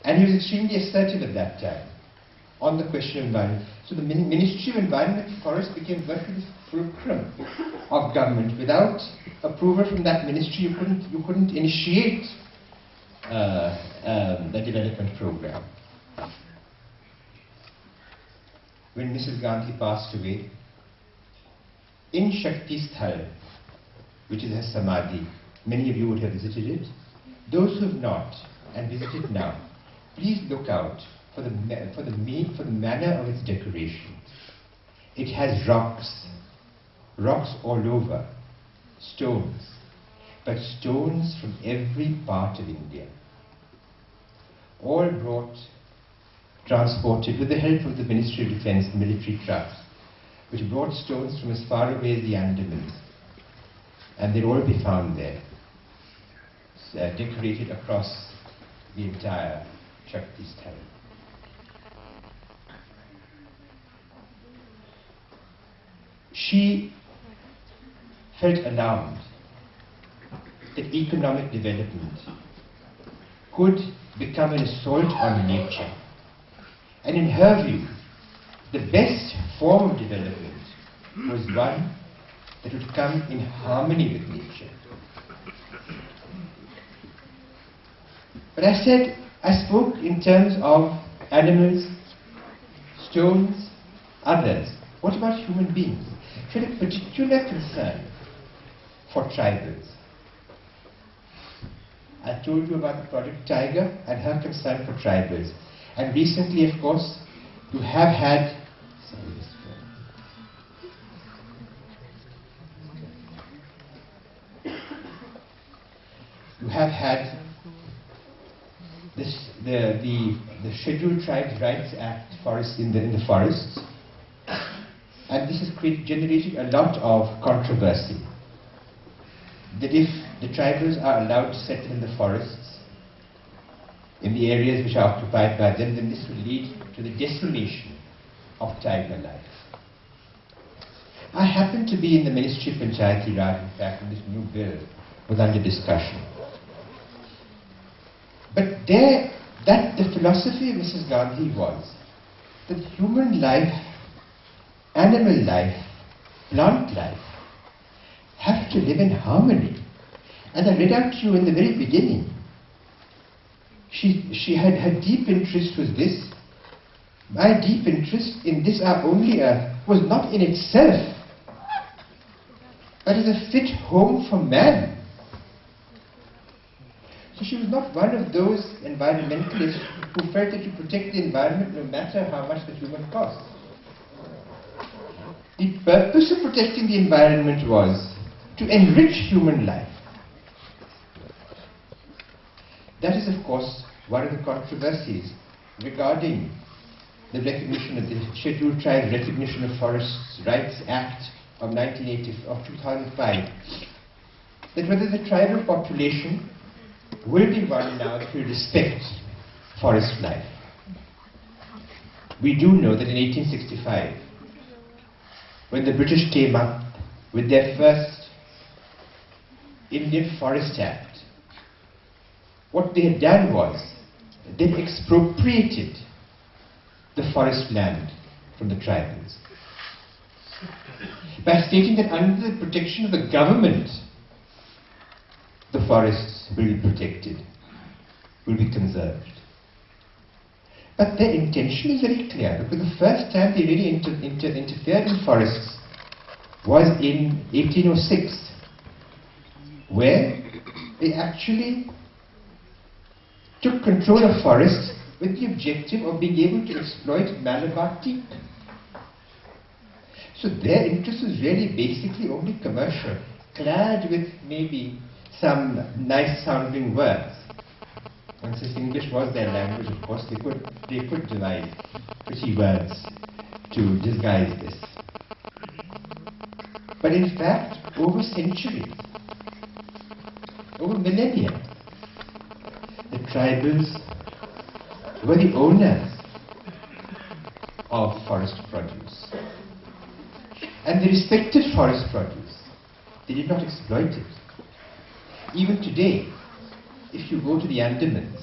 And he was extremely assertive at that time on the question of environment. So the Ministry of Environment and Forest became virtually the fulcrum of government. Without approval from that ministry, you couldn't initiate the development program. When Mrs. Gandhi passed away, in Shakti Sthal, which is her samadhi, many of you would have visited it. Those who have not and visited now, please look out for the manner of its decoration. It has rocks all over, stones, but stones from every part of India, all transported with the help of the Ministry of Defence, military trucks, which brought stones from as far away as the Andamans, and they'll all be found there, decorated across the entire Shakti Sthal. She felt alarmed that economic development could become an assault on nature. And in her view, the best form of development was one that would come in harmony with nature. But I spoke in terms of animals, stones, others. What about human beings? She had a particular concern for tribals. I told you about the Project Tiger and her concern for tribals. And recently, of course, you have had the Scheduled Tribes Rights Act in the forests, and this has generated a lot of controversy. That if the tribals are allowed to settle in the forests, in the areas which are occupied by them, then this will lead to the decimation of tiger life. I happened to be in the Ministry of Panchayati Raj, in fact, when this new bill was under discussion. But the philosophy of Mrs. Gandhi was that human life, animal life, plant life have to live in harmony. And I read out to you in the very beginning. She had her deep interest was this. My deep interest in this our only earth was not in itself, but as a fit home for man. So she was not one of those environmentalists who felt that you protect the environment no matter how much the human costs. The purpose of protecting the environment was to enrich human life. That is, of course, one of the controversies regarding the recognition of the Scheduled Tribes Recognition of Forests Rights Act of 2005, that whether the tribal population will be one now that will respect forest life. We do know that in 1865, when the British came up with their first Indian Forest Act, what they had done was they expropriated the forest land from the tribals by stating that under the protection of the government, the forests will be protected, will be conserved. But their intention is very clear, because the first time they really interfered in forests was in 1806, where they actually took control of forests with the objective of being able to exploit Malabar teak. So their interest was really basically only commercial, clad with maybe some nice sounding words. And since English was their language, of course, they could devise pretty words to disguise this. But in fact, over centuries, over millennia, the tribals were the owners of forest produce. And they respected forest produce. They did not exploit it. Even today, if you go to the Andamans,